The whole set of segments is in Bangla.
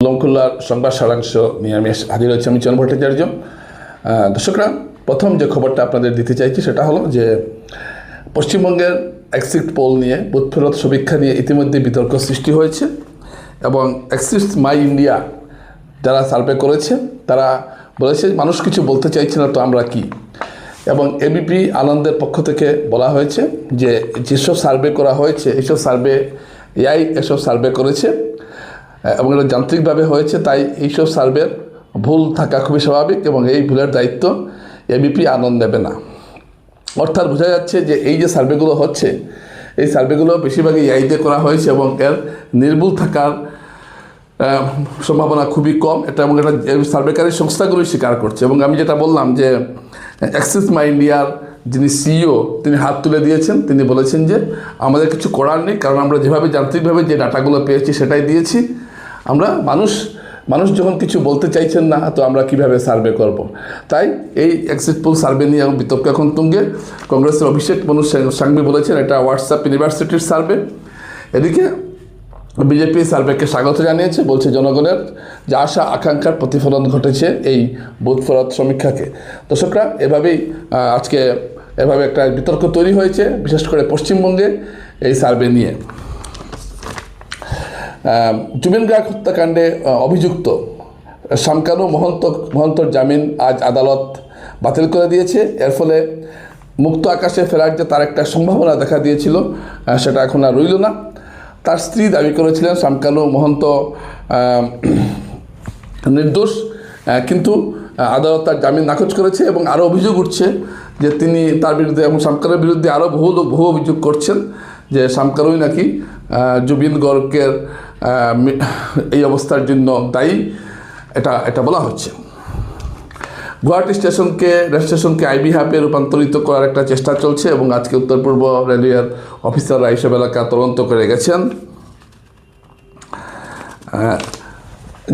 লংখুল্লার সংবাদ সারাংশ নিয়ে আমি হাজির হয়েছি। আমি চয়ন ভট্টাচার্য। দর্শকরা, প্রথম যে খবরটা আপনাদের দিতে চাইছি সেটা হলো যে পশ্চিমবঙ্গের এক্সিট পোল নিয়ে, বুথ ফেরত সমীক্ষা নিয়ে ইতিমধ্যে বিতর্ক সৃষ্টি হয়েছে এবং এক্সিট মাই ইন্ডিয়া যারা সার্ভে করেছে তারা বলেছে মানুষ কিছু বলতে চাইছে না, তো আমরা কি। এবং এবিপি আনন্দের পক্ষ থেকে বলা হয়েছে যে যেসব সার্ভে করা হয়েছে এইসব সার্ভে এআই এসব সার্ভে করেছে এবং এটা যান্ত্রিকভাবে হয়েছে, তাই এইসব সার্ভের ভুল থাকা খুবই স্বাভাবিক এবং এই ভুলের দায়িত্ব এবিপি আনন্দ নেবে না। অর্থাৎ বোঝা যাচ্ছে যে এই যে সার্ভেগুলো হচ্ছে এই সার্ভেগুলো বেশিরভাগই এআইতে করা হয়েছে এবং এর নির্ভুল থাকার সম্ভাবনা খুবই কম, এটা এবং এটা সার্ভেকারী সংস্থাগুলোই স্বীকার করছে। এবং আমি যেটা বললাম যে অ্যাক্সিস মাই ইন্ডিয়ার যিনি সিইও তিনি হাত তুলে দিয়েছেন, তিনি বলেছেন যে আমাদের কিছু করার নেই, কারণ আমরা যেভাবে যান্ত্রিকভাবে যে ডাটাগুলো পেয়েছি সেটাই দিয়েছি। আমরা মানুষ যখন কিছু বলতে চাইছেন না, তো আমরা কিভাবে সার্ভে করব। তাই এই এক্সিট পোল সার্ভে নিয়ে বিতর্ক এখন তুঙ্গে। কংগ্রেসের অভিষেক মনু সাংভি বলেছেন এটা হোয়াটসঅ্যাপ ইউনিভার্সিটির সার্ভে। এদিকে বিজেপি সার্ভেকে স্বাগত জানিয়েছে, বলছে জনগণের যে আশা আকাঙ্ক্ষার প্রতিফলন ঘটেছে এই বুথ ফেরত সমীক্ষাকে। দর্শকরা, আজকে এভাবে একটা বিতর্ক তৈরি হয়েছে, বিশেষ করে পশ্চিমবঙ্গে এই সার্ভে নিয়ে। জুবিন গার্গ হত্যাকাণ্ডে অভিযুক্ত শামকানু মহন্তর জামিন আজ আদালত বাতিল করে দিয়েছে। এর ফলে মুক্ত আকাশে ফেরার যে তার একটা সম্ভাবনা দেখা দিয়েছিল সেটা এখন আর রইল না। তার স্ত্রী দাবি করেছিলেন শামকানু মহন্ত নির্দোষ, কিন্তু আদালত তার জামিন নাকচ করেছে এবং আরও অভিযোগ উঠছে যে তিনি তার বিরুদ্ধে এবং শামকানুর বিরুদ্ধে আরও বহু অভিযোগ করছেন যে শামকানুই নাকি জুবিন গার্গের এই অবস্থার জন্য দায়ী, এটা বলা হচ্ছে। গুয়াহাটি রেল স্টেশনকে আইবি হাবে রূপান্তরিত করার একটা চেষ্টা চলছে এবং আজকে উত্তর পূর্ব রেলওয়ের অফিসাররা এইসব এলাকা তদন্ত করে গেছেন।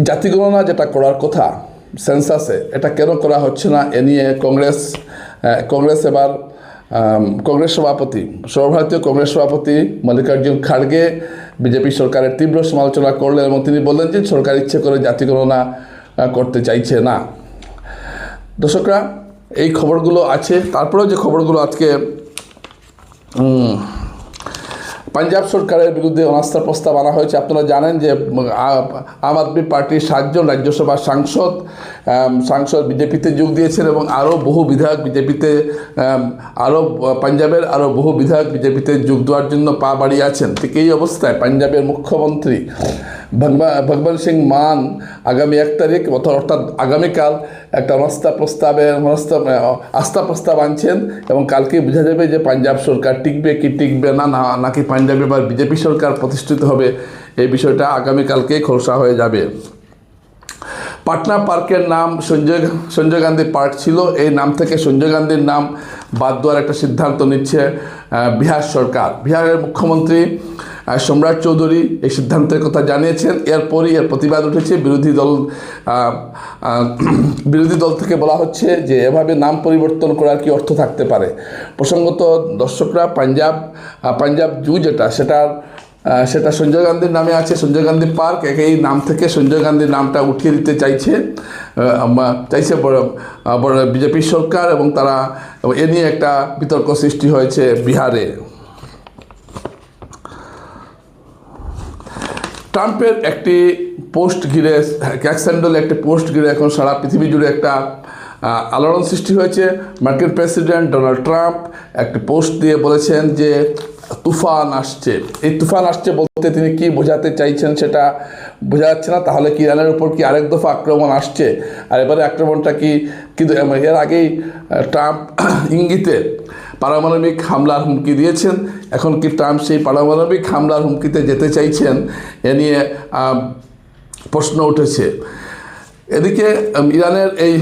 জাতিগণনা যেটা করার কথা সেন্সাসে, এটা কেন করা হচ্ছে না এ নিয়ে কংগ্রেস এবার কংগ্রেস সভাপতি, সর্বভারতীয় কংগ্রেস সভাপতি মল্লিকার্জুন খাড়গে বিজেপি সরকারের তীব্র সমালোচনা করলেন এবং তিনি বললেন যে সরকার ইচ্ছে করে জাতিগণনা করতে চাইছে না। দর্শকরা, এই খবরগুলো আছে। তারপরেও যে খবরগুলো আজকে পাঞ্জাব সরকারের বিরুদ্ধে অনাস্থা প্রস্তাব আনা হয়েছে। আপনারা জানেন যে আম আদমি পার্টির 7 জন রাজ্যসভার সাংসদ বিজেপিতে যোগ দিয়েছেন এবং আরও বহু বিধায়ক বিজেপিতে পাঞ্জাবের আরও বহু বিধায়ক বিজেপিতে যোগ দেওয়ার জন্য পা বাড়িয়ে আছেন। ঠিক এই অবস্থায় পাঞ্জাবের মুখ্যমন্ত্রী ভগবন্ত সিং মান আগামী 1 তারিখ অর্থাৎ আগামীকাল একটা আস্থা প্রস্তাব আনছেন এবং কালকেই বোঝা যাবে যে পাঞ্জাব সরকার টিকবে কি টিকবে না, নাকি পাঞ্জাবে এবার বিজেপি সরকার প্রতিষ্ঠিত হবে। এই বিষয়টা আগামীকালকেই খোলসা হয়ে যাবে। পাটনা পার্কের নাম সঞ্জয় গান্ধী পার্ক ছিল, এই নাম থেকে সঞ্জয় গান্ধীর নাম বাদ দেওয়ার একটা সিদ্ধান্ত নিচ্ছে বিহার সরকার। বিহারের মুখ্যমন্ত্রী সম্রাট চৌধুরী এই সিদ্ধান্তের কথা জানিয়েছেন। এরপরই এর প্রতিবাদ উঠেছে বিরোধী দল থেকে বলা হচ্ছে যে এভাবে নাম পরিবর্তন করার কি অর্থ থাকতে পারে। প্রসঙ্গত দর্শকরা, পাঞ্জাব জু সেটা সঞ্জয় গান্ধীর নামে আছে, সঞ্জয় গান্ধী পার্ক। এই নাম থেকে সঞ্জয় গান্ধীর নামটা উঠিয়ে দিতে চাইছে বিজেপি সরকার এবং তারা এ নিয়ে একটা বিতর্ক সৃষ্টি হয়েছে বিহারে। ট্রাম্পের একটি পোস্ট ঘিরে, ক্যাক্সান্ডলের একটি পোস্ট ঘিরে এখন সারা পৃথিবী জুড়ে একটা আলোড়ন সৃষ্টি হয়েছে। মার্কিন প্রেসিডেন্ট ডোনাল্ড ট্রাম্প একটি পোস্ট দিয়ে বলেছেন যে তুফান আসছে। এই তুফান আসছে বলতে তিনি কি বোঝাতে চাইছেন সেটা বোঝা যাচ্ছে না। তাহলে কি ইরানের উপর কি আরেক দফা আক্রমণ আসছে? আর এবারে আক্রমণটা কি, কিন্তু এর আগেই ট্রাম্প ইঙ্গিতে পারমাণবিক হামলার হুমকি দিয়েছেন। এখন কি ট্রাম্প সেই পারমাণবিক হামলার হুমকিতে যেতে চাইছেন, এ নিয়ে প্রশ্ন উঠেছে। এদিকে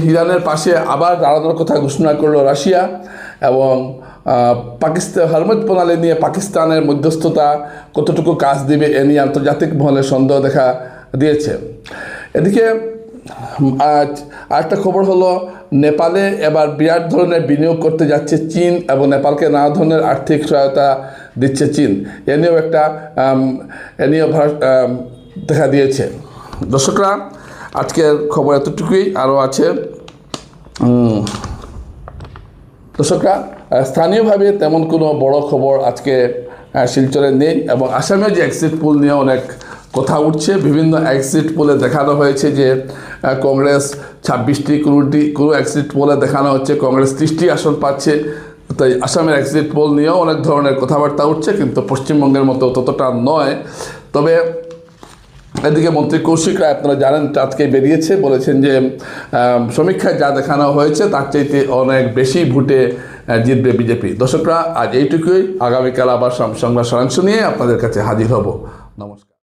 ইরানের পাশে আবার দাঁড়ানোর কথা ঘোষণা করলো রাশিয়া এবং পাকিস্তান হরমুজ প্রণালী নিয়ে পাকিস্তানের মধ্যস্থতা কতটুকু কাজ দিবে এ নিয়ে আন্তর্জাতিক মহলে সন্দেহ দেখা দিয়েছে। এদিকে আরেকটা খবর হলো নেপালে এবার বিরাট ধরনের বিনিয়োগ করতে যাচ্ছে চীন এবং নেপালকে নানা ধরনের আর্থিক সহায়তা দিচ্ছে চীন। এ নিয়েও দেখা দিয়েছে। দর্শকরা, আজকের খবর এতটুকুই, আরও আছে। দর্শকরা, স্থানীয়ভাবে তেমন কোনো বড় খবর আজকে শিলচরে নেই, এবং আসামের যে এক্সিট পোল নিয়ে অনেক কথা উঠছে। বিভিন্ন এক্সিট পোলে দেখানো হয়েছে যে কংগ্রেস 26টি, কোনো এক্সিট পোলে দেখানো হচ্ছে কংগ্রেস 30টি আসন পাচ্ছে। তাই আসামের এক্সিট পোল নিয়েও অনেক ধরনের কথাবার্তা উঠছে, কিন্তু পশ্চিমবঙ্গের মতো ততটা নয়। তবে এদিকে মন্ত্রী কৌশিক রায়, আপনারা জানেন, আজকে বেরিয়েছে, বলেছেন যে সমীক্ষায় যা দেখানো হয়েছে তার চাইতে অনেক বেশি ভোটে জিতবে বিজেপি। দর্শকরা, আজ এইটুকুই। আগামীকাল আবার সংবাদ সারাংশ নিয়ে আপনাদের কাছে হাজির হব। নমস্কার।